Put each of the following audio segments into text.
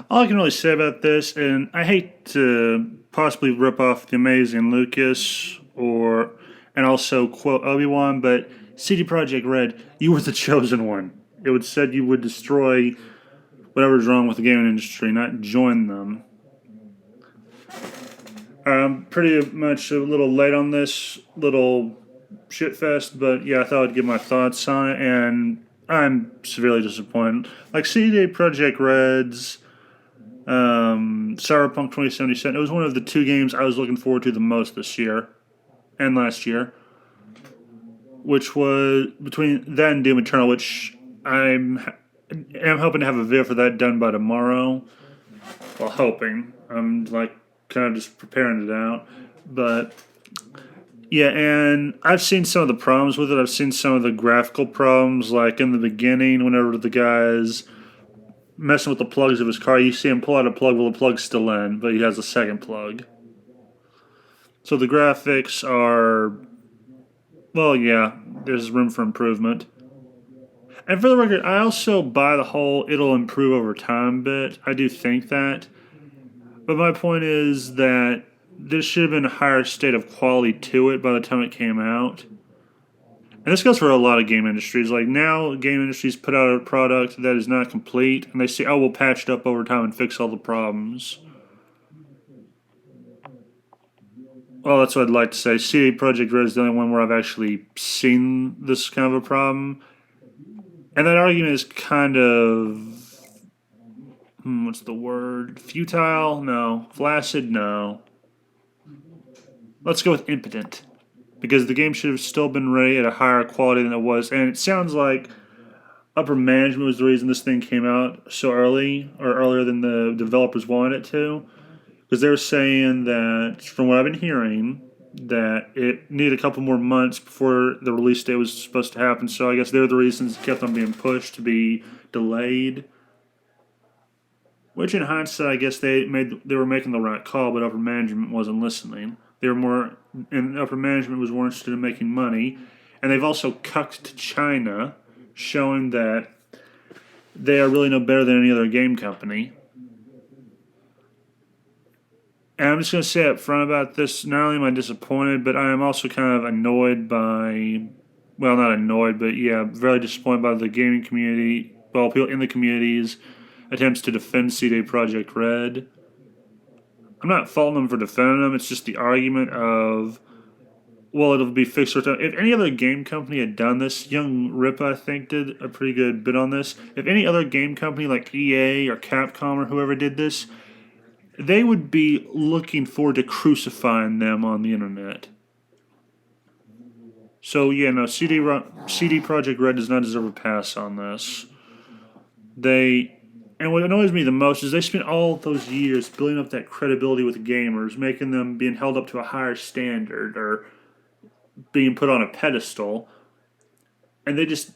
All I can really say about this, and I hate to possibly rip off the amazing Lucas or and also quote Obi-Wan, but CD Projekt Red, you were the chosen one. It would said you would destroy whatever's wrong with the gaming industry, not join them. I'm pretty much a little late on this little shitfest, but yeah, I thought I'd give my thoughts on it, and I'm severely disappointed. Like CD Projekt Red's Cyberpunk 2077. It was one of the two games I was looking forward to the most this year and last year, which was between that and Doom Eternal, which am hoping to have a video for that done by tomorrow. Well, hoping. I'm like kind of just preparing it out, but yeah, and I've seen some of the problems with it. I've seen some of the graphical problems, like in the beginning, whenever the guy's messing with the plugs of his car. You see him pull out a plug while the plug's still in, but he has a second plug. So the graphics are, well, yeah, there's room for improvement. And for the record, I also buy the whole it'll improve over time bit. I do think that. But my point is that there should have been a higher state of quality to it by the time it came out. And this goes for a lot of game industries. Like now, game industries put out a product that is not complete, and they say, "Oh, we'll patch it up over time and fix all the problems." Well, that's what I'd like to say. CD Projekt Red is the only one where I've actually seen this kind of a problem, and that argument is kind of what's the word? Futile? No. Flaccid? No. Let's go with impotent, because the game should have still been ready at a higher quality than it was, and it sounds like upper management was the reason this thing came out so early or earlier than the developers wanted it to, because they're saying that, from what I've been hearing, that it needed a couple more months before the release date was supposed to happen. So I guess they're the reasons it kept on being pushed to be delayed. Which, in hindsight, I guess they were making the right call, but upper management wasn't listening. They were more, and upper management was more interested in making money, and they've also cucked China, showing that they are really no better than any other game company. And I'm just going to say up front about this, not only am I disappointed, but I am also kind of annoyed by, well, not annoyed, but yeah, very disappointed by the gaming community, well, people in the community's attempts to defend CD Projekt Red. I'm not faulting them for defending them, it's just the argument of, well, it'll be fixed. If any other game company had done this, Young Rip, I think, did a pretty good bit on this. If any other game company like EA or Capcom or whoever did this, they would be looking forward to crucifying them on the internet. So yeah, no, CD Projekt Red does not deserve a pass on this. And what annoys me the most is they spent all those years building up that credibility with gamers, making them being held up to a higher standard or being put on a pedestal, and they just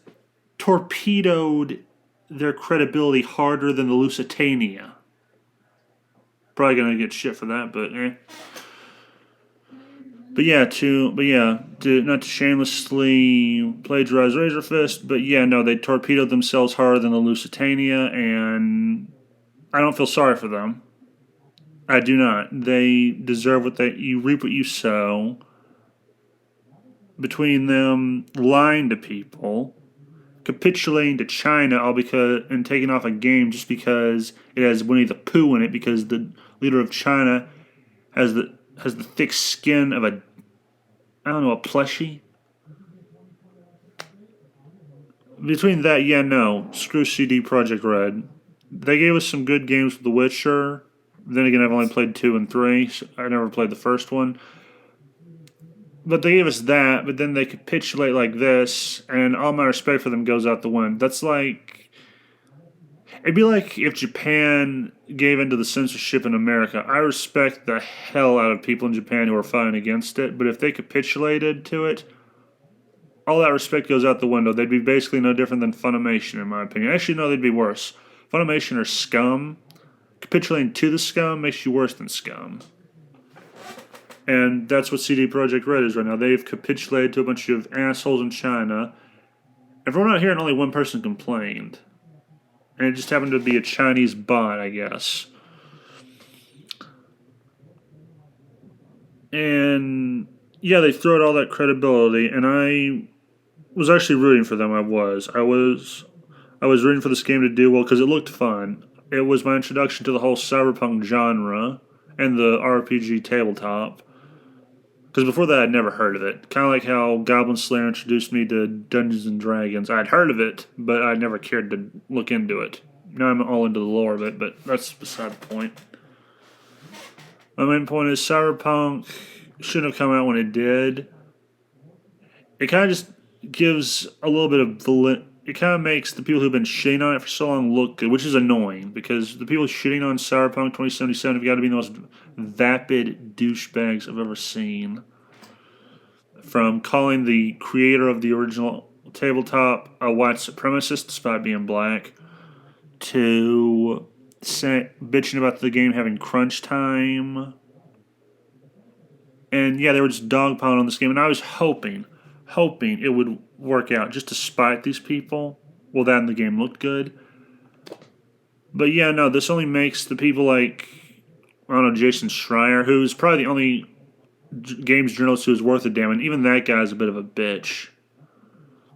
torpedoed their credibility harder than the Lusitania. Probably gonna get shit for that, but eh. But not to shamelessly plagiarize Razor Fist, but yeah, no, they torpedoed themselves harder than the Lusitania, and I don't feel sorry for them. I do not. They deserve you reap what you sow. Between them lying to people, capitulating to China all because and taking off a game just because it has Winnie the Pooh in it, because the leader of China has the thick skin of a, I don't know, a plushie. Between that, yeah, no, screw CD Projekt Red. They gave us some good games with The Witcher. Then again, I've only played 2 and 3. So I never played the first one. But they gave us that, but then they capitulate like this, and all my respect for them goes out the wind. That's like, it'd be like if Japan gave into the censorship in America. I respect the hell out of people in Japan who are fighting against it, but if they capitulated to it, all that respect goes out the window. They'd be basically no different than Funimation, in my opinion. Actually, no, they'd be worse. Funimation are scum. Capitulating to the scum makes you worse than scum. And that's what CD Projekt Red is right now. They've capitulated to a bunch of assholes in China. And from what I'm hearing, only one person complained. and it just happened to be a Chinese bot, I guess. And yeah, they threw out all that credibility, and I was actually rooting for them. I was rooting for this game to do well because it looked fun. It was my introduction to the whole cyberpunk genre and the RPG tabletop. Because before that, I'd never heard of it. Kind of like how Goblin Slayer introduced me to Dungeons and Dragons. I'd heard of it, but I never cared to look into it. Now I'm all into the lore of it, but that's beside the point. My main point is Cyberpunk shouldn't have come out when it did. It kind of just gives a little bit of it kind of makes the people who've been shitting on it for so long look good, which is annoying because the people shitting on Cyberpunk 2077 have got to be the most vapid douchebags I've ever seen. From calling the creator of the original tabletop a white supremacist despite being black, to bitching about the game having crunch time. And yeah, they were just dogpiling on this game, and I was hoping it would work out just to spite these people. Well, that and the game looked good. But yeah, no, this only makes the people like, I don't know, Jason Schreier, who's probably the only games journalist who's worth a damn, and even that guy's a bit of a bitch.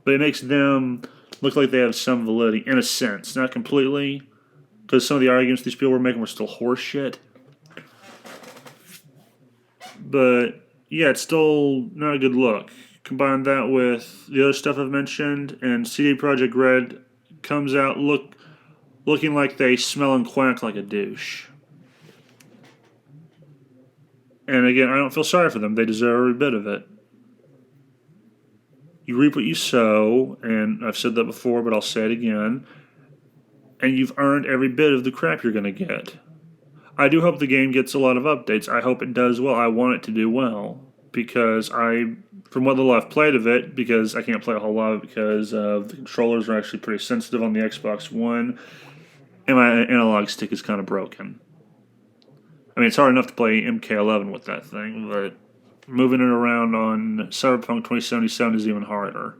But it makes them look like they have some validity, in a sense. Not completely, because some of the arguments these people were making were still horseshit. But yeah, it's still not a good look. Combine that with the other stuff I've mentioned, and CD Projekt Red comes out looking like they smell and quack like a douche. And again, I don't feel sorry for them. They deserve every bit of it. You reap what you sow, and I've said that before, but I'll say it again. And you've earned every bit of the crap you're going to get. I do hope the game gets a lot of updates. I hope it does well. I want it to do well. Because from what little I've played of it, because I can't play a whole lot of it because the controllers are actually pretty sensitive on the Xbox One, and my analog stick is kind of broken. I mean, it's hard enough to play MK11 with that thing, but moving it around on Cyberpunk 2077 is even harder.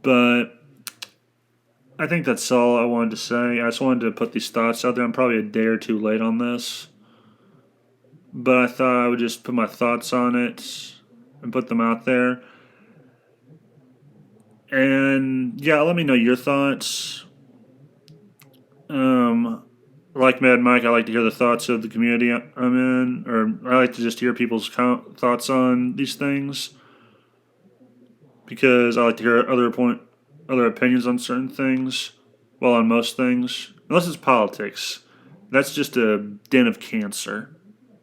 But I think that's all I wanted to say. I just wanted to put these thoughts out there. I'm probably a day or two late on this. But I thought I would just put my thoughts on it and put them out there. And yeah, let me know your thoughts. Like Mad Mike, I like to hear the thoughts of the community I'm in, or I like to just hear people's thoughts on these things because I like to hear other opinions on certain things. Well, on most things, unless it's politics, that's just a den of cancer.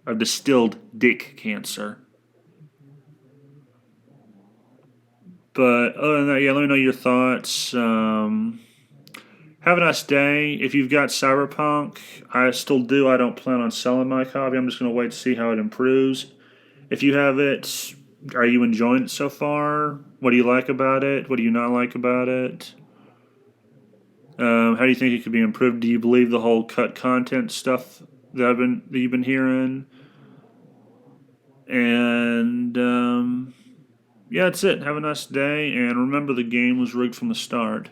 Of distilled dick cancer. But other than that, yeah, let me know your thoughts. Have a nice day. If you've got Cyberpunk, I still do. I don't plan on selling my copy. I'm just going to wait to see how it improves. If you have it, are you enjoying it so far? What do you like about it? What do you not like about it? How do you think it could be improved? Do you believe the whole cut content stuff that you've been hearing? And yeah, that's it. Have a nice day, and remember the game was rigged from the start.